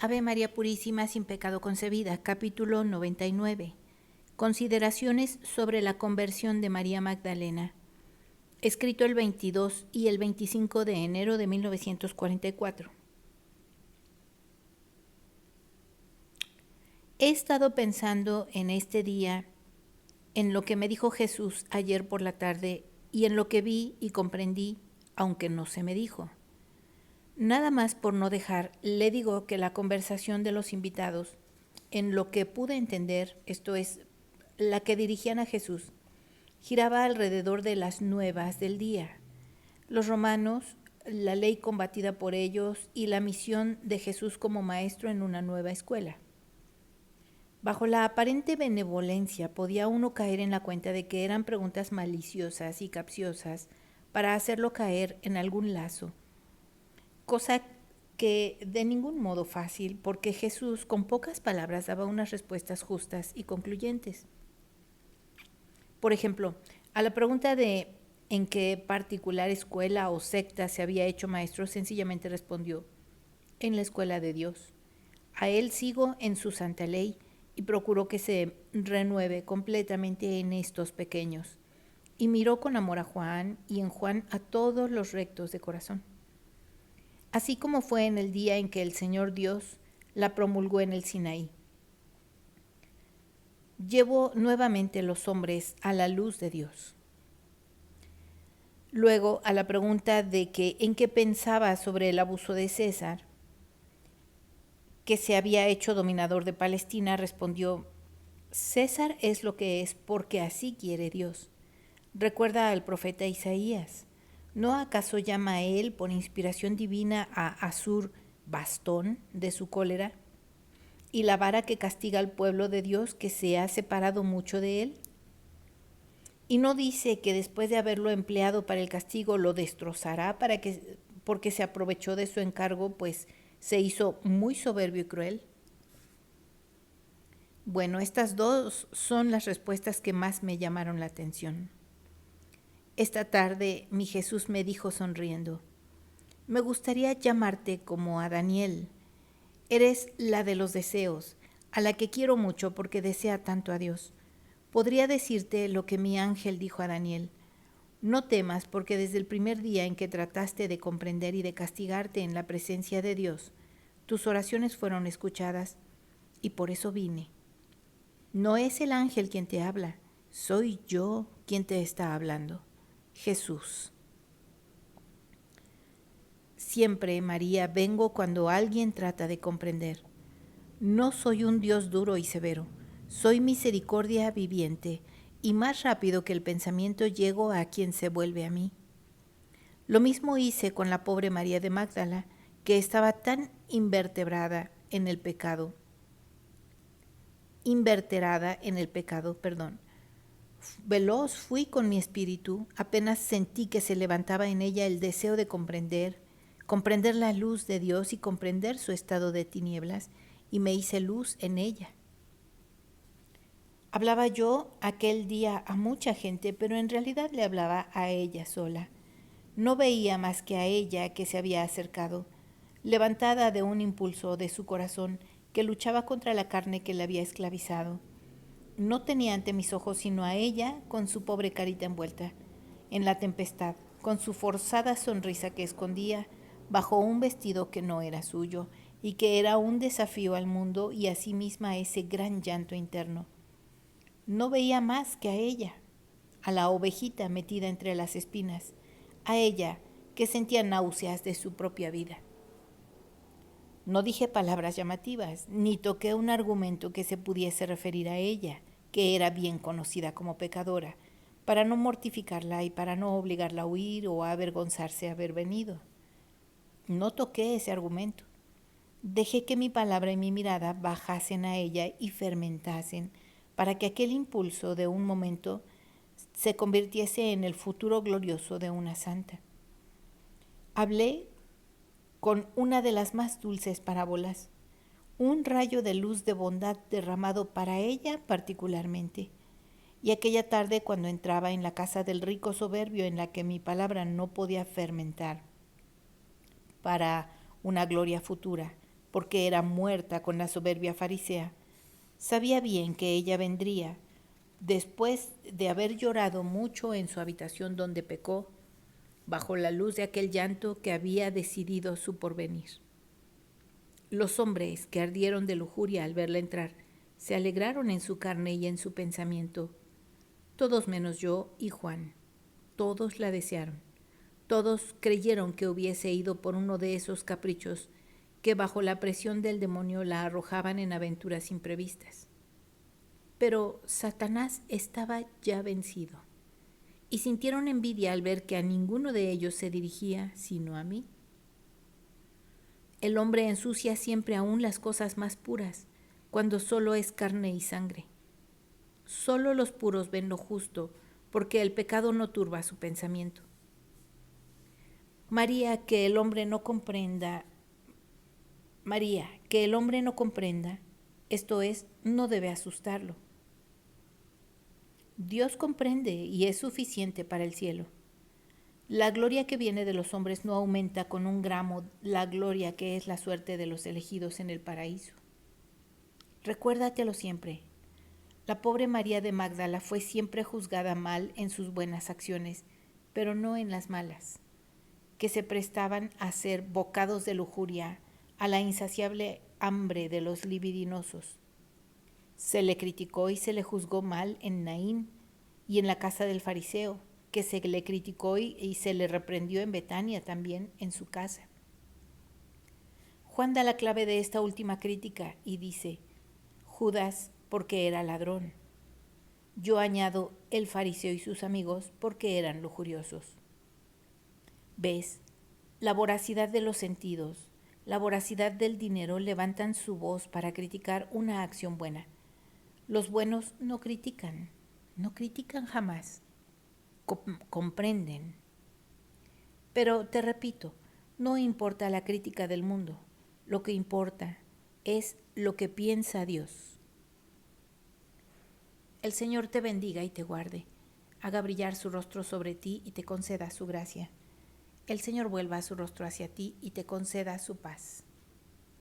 Ave María Purísima, sin pecado concebida, capítulo 99. Consideraciones sobre la conversión de María Magdalena. Escrito el 22 y el 25 de enero de 1944. He estado pensando en este día, en lo que me dijo Jesús ayer por la tarde y en lo que vi y comprendí, aunque no se me dijo. Nada más por no dejar, le digo que la conversación de los invitados, en lo que pude entender, esto es, la que dirigían a Jesús, giraba alrededor de las nuevas del día. Los romanos, la ley combatida por ellos y la misión de Jesús como maestro en una nueva escuela. Bajo la aparente benevolencia podía uno caer en la cuenta de que eran preguntas maliciosas y capciosas para hacerlo caer en algún lazo, cosa que de ningún modo fácil, porque Jesús con pocas palabras daba unas respuestas justas y concluyentes. Por ejemplo, a la pregunta de en qué particular escuela o secta se había hecho maestro, sencillamente respondió: en la escuela de Dios. A Él sigo en su santa ley y procuro que se renueve completamente en estos pequeños. Y miró con amor a Juan y en Juan a todos los rectos de corazón. Así como fue en el día en que el Señor Dios la promulgó en el Sinaí. Llevo nuevamente los hombres a la luz de Dios. Luego, a la pregunta de que en qué pensaba sobre el abuso de César, que se había hecho dominador de Palestina, respondió: César es lo que es porque así quiere Dios. Recuerda al profeta Isaías. ¿No acaso llama él por inspiración divina a Asur bastón de su cólera? ¿Y la vara que castiga al pueblo de Dios que se ha separado mucho de él? ¿Y no dice que después de haberlo empleado para el castigo lo destrozará porque se aprovechó de su encargo, pues se hizo muy soberbio y cruel? Bueno, estas dos son las respuestas que más me llamaron la atención. Esta tarde mi Jesús me dijo sonriendo: me gustaría llamarte como a Daniel. Eres la de los deseos, a la que quiero mucho porque desea tanto a Dios. Podría decirte lo que mi ángel dijo a Daniel: no temas, porque desde el primer día en que trataste de comprender y de castigarte en la presencia de Dios, tus oraciones fueron escuchadas, y por eso vine. No es el ángel quien te habla, soy yo quien te está hablando. Jesús. Siempre, María, vengo cuando alguien trata de comprender. No soy un Dios duro y severo, soy misericordia viviente, y más rápido que el pensamiento llego a quien se vuelve a mí. Lo mismo hice con la pobre María de Magdala, que estaba tan inverterada en el pecado. Veloz fui con mi espíritu, apenas sentí que se levantaba en ella el deseo de comprender la luz de Dios y comprender su estado de tinieblas, y me hice luz en ella. Hablaba yo aquel día a mucha gente, pero en realidad le hablaba a ella sola. No veía más que a ella que se había acercado, levantada de un impulso de su corazón que luchaba contra la carne que le había esclavizado. No tenía ante mis ojos sino a ella con su pobre carita envuelta en la tempestad, con su forzada sonrisa que escondía bajo un vestido que no era suyo y que era un desafío al mundo y a sí misma a ese gran llanto interno. No veía más que a ella, a la ovejita metida entre las espinas, a ella que sentía náuseas de su propia vida. No dije palabras llamativas, ni toqué un argumento que se pudiese referir a ella, que era bien conocida como pecadora, para no mortificarla y para no obligarla a huir o a avergonzarse de haber venido. No toqué ese argumento. Dejé que mi palabra y mi mirada bajasen a ella y fermentasen, para que aquel impulso de un momento se convirtiese en el futuro glorioso de una santa. Hablé con una de las más dulces parábolas, un rayo de luz de bondad derramado para ella particularmente. Y aquella tarde, cuando entraba en la casa del rico soberbio en la que mi palabra no podía fermentar para una gloria futura, porque era muerta con la soberbia farisea, sabía bien que ella vendría, después de haber llorado mucho en su habitación donde pecó, bajo la luz de aquel llanto que había decidido su porvenir. Los hombres que ardieron de lujuria al verla entrar se alegraron en su carne y en su pensamiento, todos menos yo y Juan. Todos la desearon. Todos creyeron que hubiese ido por uno de esos caprichos que bajo la presión del demonio la arrojaban en aventuras imprevistas. Pero Satanás estaba ya vencido, y sintieron envidia al ver que a ninguno de ellos se dirigía sino a mí. El hombre ensucia siempre aún las cosas más puras, cuando solo es carne y sangre. Solo los puros ven lo justo, porque el pecado no turba su pensamiento. María, que el hombre no comprenda, esto es, no debe asustarlo. Dios comprende y es suficiente para el cielo. La gloria que viene de los hombres no aumenta con un gramo la gloria que es la suerte de los elegidos en el paraíso. Recuérdatelo siempre. La pobre María de Magdala fue siempre juzgada mal en sus buenas acciones, pero no en las malas, que se prestaban a ser bocados de lujuria a la insaciable hambre de los libidinosos. Se le criticó y se le juzgó mal en Naín y en la casa del fariseo, que se le criticó y se le reprendió en Betania también, en su casa. Juan da la clave de esta última crítica y dice: Judas porque era ladrón. Yo añado el fariseo y sus amigos porque eran lujuriosos. ¿Ves? La voracidad de los sentidos, la voracidad del dinero levantan su voz para criticar una acción buena. Los buenos no critican jamás. Comprenden. Pero te repito, no importa la crítica del mundo, lo que importa es lo que piensa Dios. El Señor te bendiga y te guarde, haga brillar su rostro sobre ti y te conceda su gracia. El Señor vuelva su rostro hacia ti y te conceda su paz.